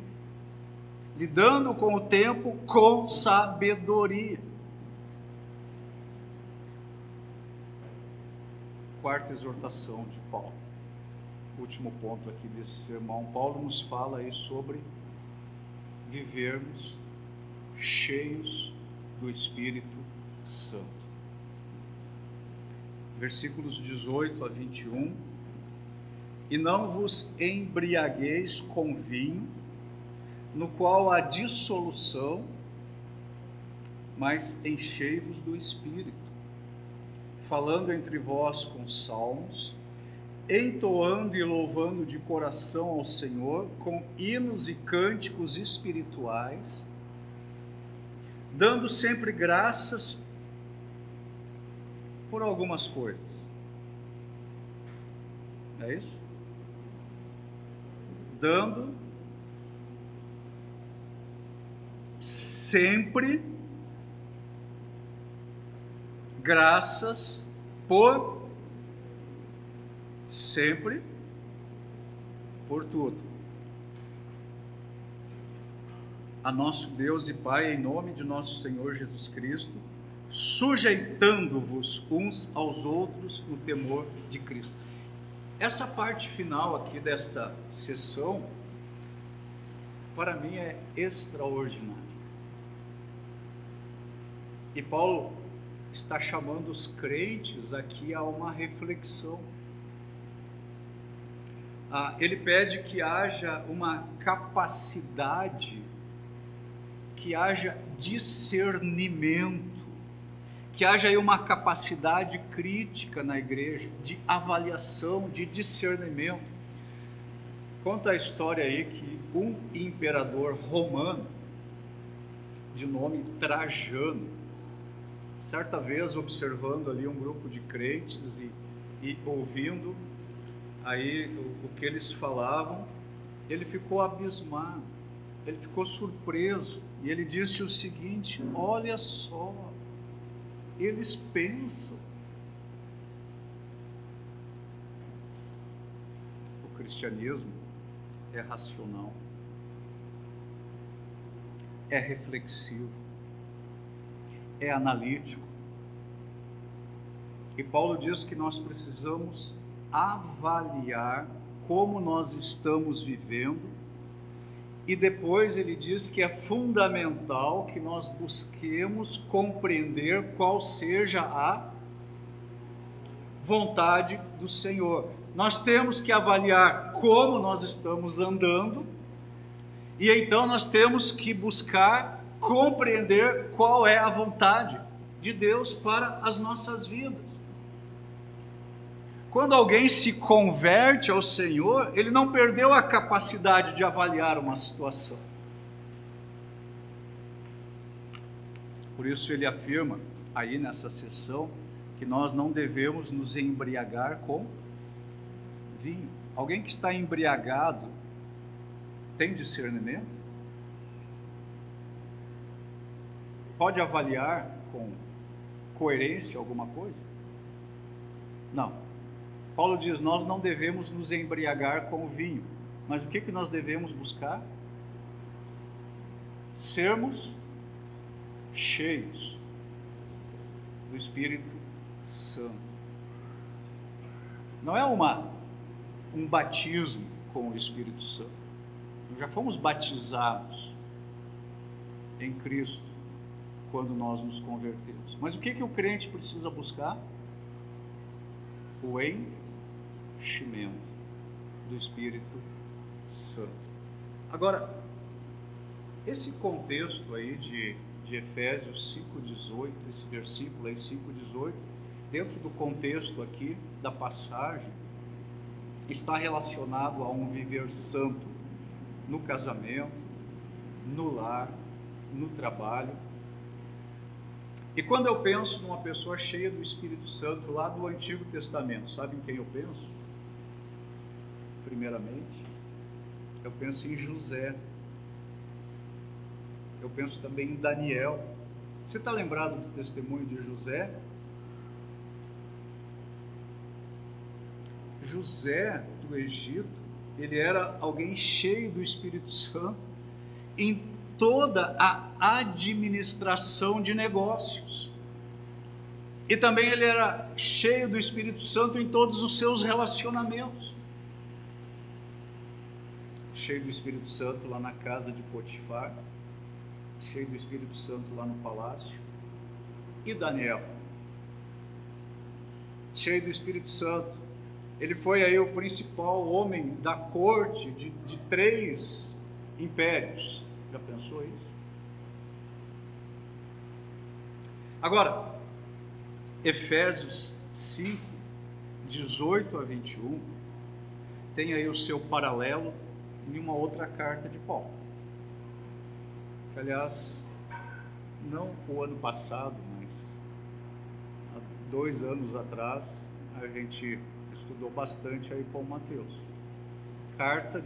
lidando com o tempo com sabedoria. Quarta exortação de Paulo, último ponto aqui desse sermão. Paulo nos fala aí sobre vivermos cheios do Espírito Santo. Versículos 18 a 21. E não vos embriagueis com vinho, no qual há dissolução, mas enchei-vos do Espírito, falando entre vós com salmos, entoando e louvando de coração ao Senhor, com hinos e cânticos espirituais, dando sempre graças por algumas coisas. É isso? Dando sempre graças por sempre, por tudo, a nosso Deus e Pai, em nome de nosso Senhor Jesus Cristo, sujeitando-vos uns aos outros no temor de Cristo. Essa parte final aqui desta sessão, para mim, é extraordinária. E Paulo está chamando os crentes aqui a uma reflexão. Ele pede que haja uma capacidade, que haja discernimento, que haja aí uma capacidade crítica na igreja, de avaliação, de discernimento. Conta a história aí que um imperador romano, de nome Trajano, certa vez observando ali um grupo de crentes e ouvindo aí o que eles falavam, ele ficou abismado, ele ficou surpreso, e ele disse o seguinte: olha só, eles pensam. O cristianismo é racional, é reflexivo, é analítico. E Paulo diz que nós precisamos avaliar como nós estamos vivendo, e depois ele diz que é fundamental que nós busquemos compreender qual seja a vontade do Senhor. Nós temos que avaliar como nós estamos andando, e então nós temos que buscar compreender qual é a vontade de Deus para as nossas vidas. Quando alguém se converte ao Senhor, ele não perdeu a capacidade de avaliar uma situação. Por isso ele afirma aí nessa sessão que nós não devemos nos embriagar com vinho. Alguém que está embriagado tem discernimento? Pode avaliar com coerência alguma coisa? Não. Paulo diz, nós não devemos nos embriagar com vinho, mas o que nós devemos buscar? Sermos cheios do Espírito Santo. Não é um batismo com o Espírito Santo. Nós já fomos batizados em Cristo quando nós nos convertemos. Mas o que o crente precisa buscar? O enchimento do Espírito Santo. Agora, esse contexto aí de Efésios 5,18, esse versículo aí 5,18, dentro do contexto aqui da passagem, está relacionado a um viver santo no casamento, no lar, no trabalho. E quando eu penso numa pessoa cheia do Espírito Santo lá do Antigo Testamento, sabe em quem eu penso? Primeiramente, eu penso em José. Eu penso também em Daniel. Você está lembrado do testemunho de José? José do Egito, ele era alguém cheio do Espírito Santo em toda a administração de negócios. E também ele era cheio do Espírito Santo em todos os seus relacionamentos. cheio do Espírito Santo lá na casa de Potifar, cheio do Espírito Santo lá no palácio. E Daniel, cheio do Espírito Santo, ele foi aí o principal homem da corte de 3 impérios. Já pensou isso? Agora, Efésios 5, 18 a 21, tem aí o seu paralelo em uma outra carta de Paulo. Que, aliás, não o ano passado, mas há 2 anos atrás, a gente estudou bastante aí Paulo Mateus. Carta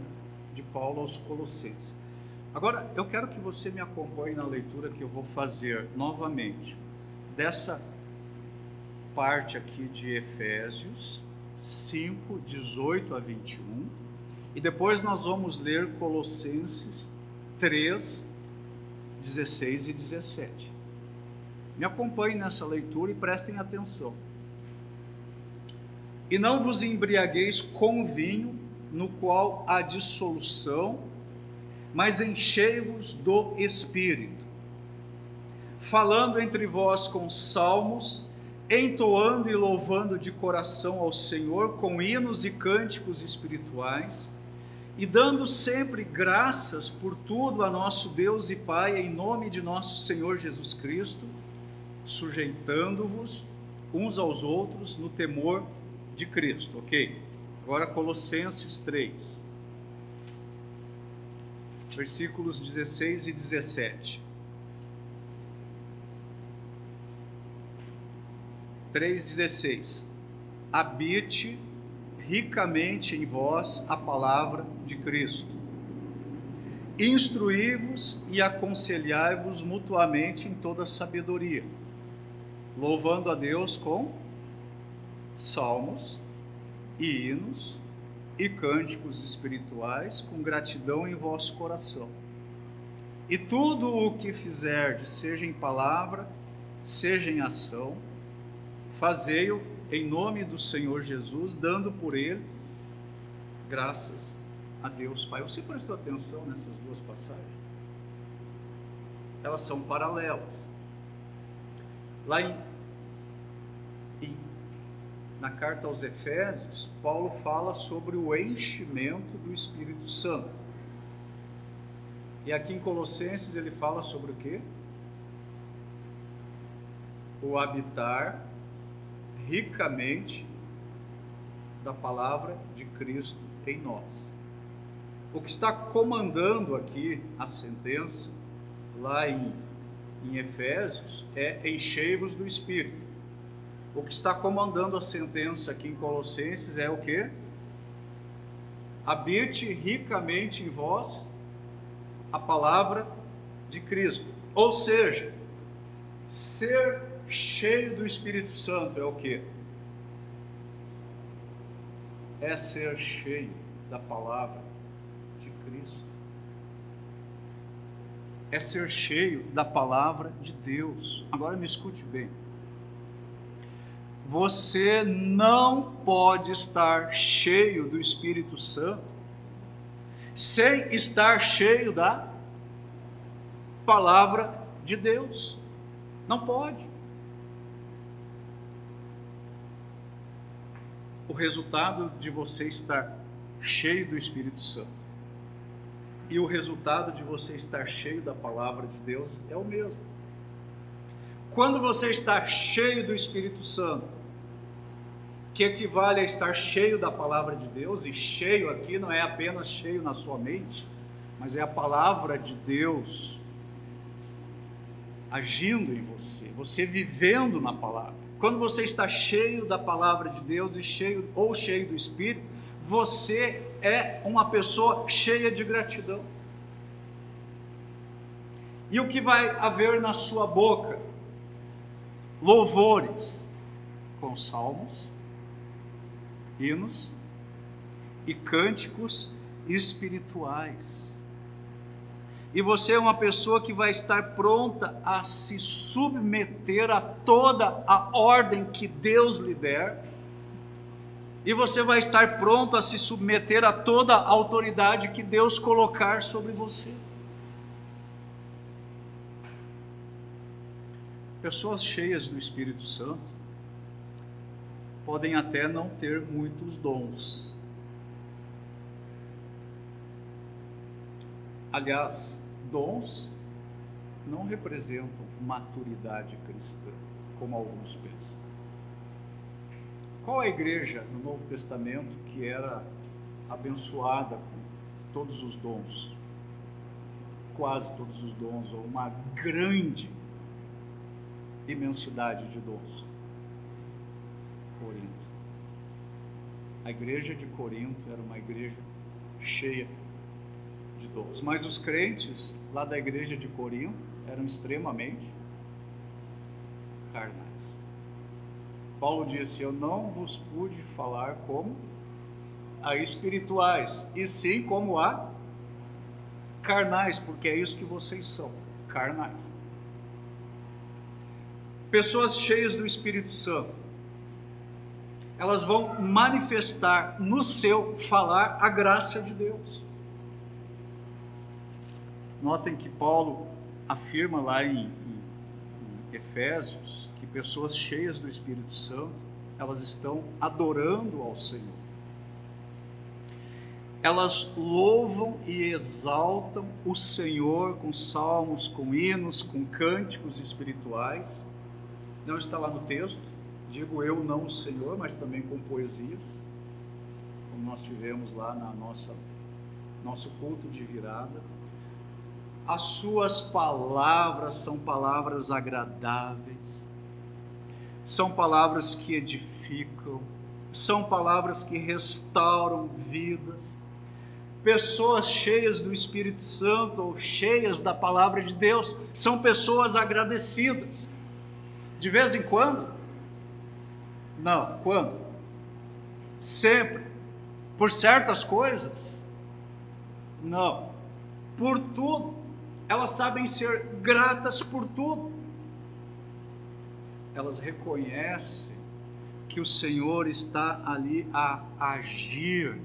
de Paulo aos Colossenses. Agora, eu quero que você me acompanhe na leitura que eu vou fazer novamente dessa parte aqui de Efésios 5, 18 a 21, e depois nós vamos ler Colossenses 3, 16 e 17. Me acompanhem nessa leitura e prestem atenção. E não vos embriagueis com vinho, no qual há dissolução, mas enchei-vos do Espírito, falando entre vós com salmos, entoando e louvando de coração ao Senhor com hinos e cânticos espirituais, e dando sempre graças por tudo a nosso Deus e Pai, em nome de nosso Senhor Jesus Cristo, sujeitando-vos uns aos outros no temor de Cristo. Ok? Agora Colossenses 3, versículos 16 e 17. 3,16. Habite ricamente em vós a palavra de Cristo. Instruí-vos e aconselhai-vos mutuamente em toda sabedoria, louvando a Deus com salmos e hinos e cânticos espirituais, com gratidão em vosso coração. E tudo o que fizerdes, seja em palavra, seja em ação, fazei-o em nome do Senhor Jesus, dando por ele graças a Deus Pai. Você prestou atenção nessas 2 passagens? Elas são paralelas. Lá na carta aos Efésios, Paulo fala sobre o enchimento do Espírito Santo. E aqui em Colossenses ele fala sobre o quê? O habitar ricamente da palavra de Cristo em nós. O que está comandando aqui a sentença, lá em Efésios, é enchei-vos do Espírito. O que está comandando a sentença aqui em Colossenses é o quê? Habite ricamente em vós a palavra de Cristo. Ou seja, ser cheio do Espírito Santo é o quê? É ser cheio da palavra de Cristo. É ser cheio da palavra de Deus. Agora me escute bem. Você não pode estar cheio do Espírito Santo sem estar cheio da palavra de Deus. Não pode. O resultado de você estar cheio do Espírito Santo e o resultado de você estar cheio da palavra de Deus é o mesmo. Quando você está cheio do Espírito Santo, que equivale a estar cheio da palavra de Deus, e cheio aqui não é apenas cheio na sua mente, mas é a palavra de Deus agindo em você, você vivendo na palavra. Quando você está cheio da palavra de Deus e cheio do Espírito, você é uma pessoa cheia de gratidão. E o que vai haver na sua boca? Louvores com salmos, hinos e cânticos espirituais. E você é uma pessoa que vai estar pronta a se submeter a toda a ordem que Deus lhe der, E você vai estar pronto a se submeter a toda a autoridade que Deus colocar sobre você. Pessoas cheias do Espírito Santo podem até não ter muitos dons. Aliás, dons não representam maturidade cristã, como alguns pensam. Qual a igreja no Novo Testamento que era abençoada com todos os dons? Quase todos os dons, ou uma grande imensidade de dons. Corinto. A igreja de Corinto era uma igreja cheia de dons. Mas os crentes lá da igreja de Corinto eram extremamente carnais. Paulo disse: eu não vos pude falar como a espirituais, e sim como a carnais, porque é isso que vocês são, carnais. Pessoas cheias do Espírito Santo, elas vão manifestar no seu falar a graça de Deus. Notem que Paulo afirma lá em Efésios que pessoas cheias do Espírito Santo, elas estão adorando ao Senhor. Elas louvam e exaltam o Senhor com salmos, com hinos, com cânticos espirituais. Não está lá no texto, digo eu, não o Senhor, mas também com poesias, como nós tivemos lá na nosso culto de virada. As suas palavras são palavras agradáveis, são palavras que edificam, são palavras que restauram vidas. Pessoas cheias do Espírito Santo ou cheias da palavra de Deus são pessoas agradecidas. De vez em quando? Não. Quando? Sempre. Por certas coisas? Não. Por tudo. Elas sabem ser gratas por tudo. Elas reconhecem que o Senhor está ali a agir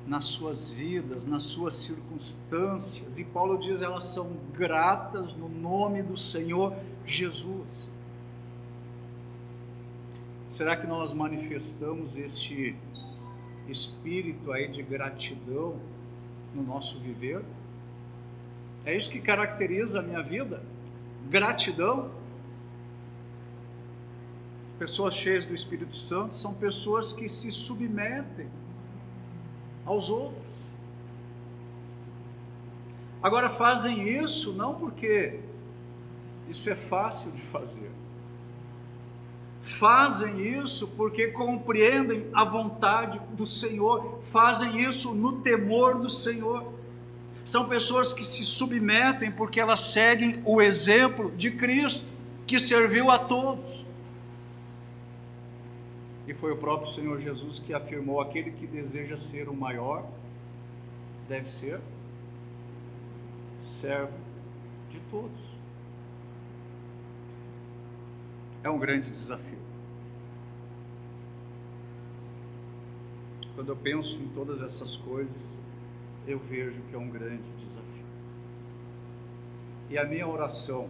nas suas vidas, nas suas circunstâncias. E Paulo diz: elas são gratas no nome do Senhor Jesus. Será que nós manifestamos este espírito aí de gratidão no nosso viver? É isso que caracteriza a minha vida? Gratidão. Pessoas cheias do Espírito Santo são pessoas que se submetem aos outros. Agora, fazem isso não porque isso é fácil de fazer. Fazem isso porque compreendem a vontade do Senhor. Fazem isso no temor do Senhor. São pessoas que se submetem porque elas seguem o exemplo de Cristo, que serviu a todos. E foi o próprio Senhor Jesus que afirmou: aquele que deseja ser o maior, deve ser servo de todos. É um grande desafio. Quando eu penso em todas essas coisas, eu vejo que é um grande desafio. E a minha oração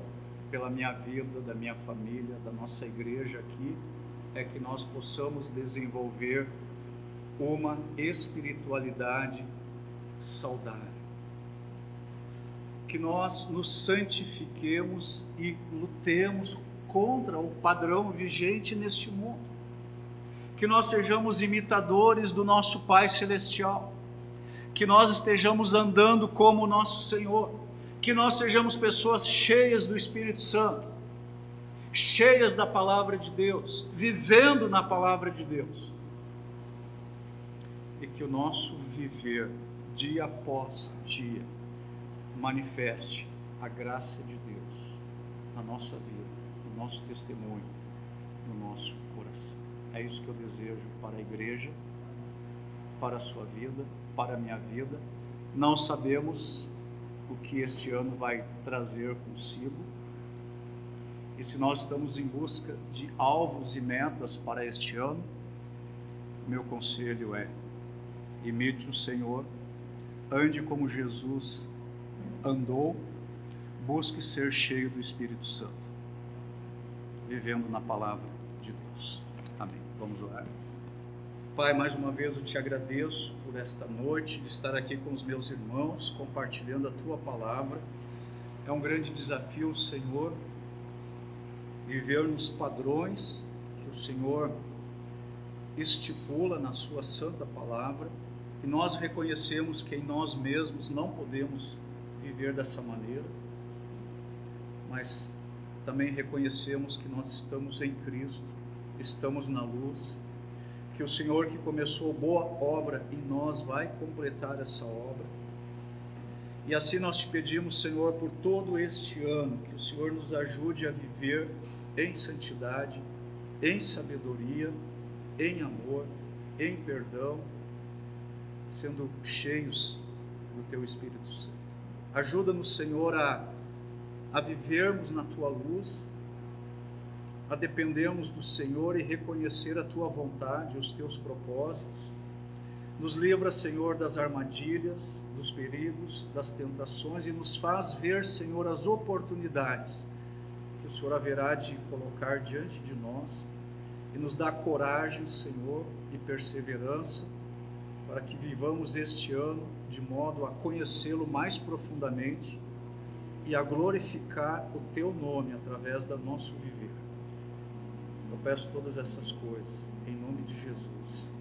pela minha vida, da minha família, da nossa igreja aqui, é que nós possamos desenvolver uma espiritualidade saudável. Que nós nos santifiquemos e lutemos contra o padrão vigente neste mundo. Que nós sejamos imitadores do nosso Pai Celestial. Que nós estejamos andando como o nosso Senhor. Que nós sejamos pessoas cheias do Espírito Santo, cheias da palavra de Deus, vivendo na palavra de Deus. E que o nosso viver, dia após dia, manifeste a graça de Deus na nossa vida, no nosso testemunho, no nosso coração. É isso que eu desejo para a igreja, para a sua vida, para a minha vida. Não sabemos o que este ano vai trazer consigo. E se nós estamos em busca de alvos e metas para este ano, meu conselho é: imite o Senhor, ande como Jesus andou, busque ser cheio do Espírito Santo, vivendo na palavra de Deus. Amém. Vamos orar. Pai, mais uma vez eu te agradeço por esta noite, de estar aqui com os meus irmãos, compartilhando a tua palavra. É um grande desafio, Senhor, viver nos padrões que o Senhor estipula na sua santa palavra, e nós reconhecemos que em nós mesmos não podemos viver dessa maneira, mas também reconhecemos que nós estamos em Cristo, estamos na luz, que o Senhor que começou boa obra em nós vai completar essa obra. E assim nós te pedimos, Senhor, por todo este ano, que o Senhor nos ajude a viver em santidade, em sabedoria, em amor, em perdão, sendo cheios do Teu Espírito Santo. Ajuda-nos, Senhor, a vivermos na Tua luz, a dependermos do Senhor e reconhecer a Tua vontade, os Teus propósitos. Nos livra, Senhor, das armadilhas, dos perigos, das tentações, e nos faz ver, Senhor, as oportunidades que o Senhor haverá de colocar diante de nós, e nos dá coragem, Senhor, e perseverança, para que vivamos este ano de modo a conhecê-lo mais profundamente e a glorificar o Teu nome através do nosso viver. Eu peço todas essas coisas em nome de Jesus.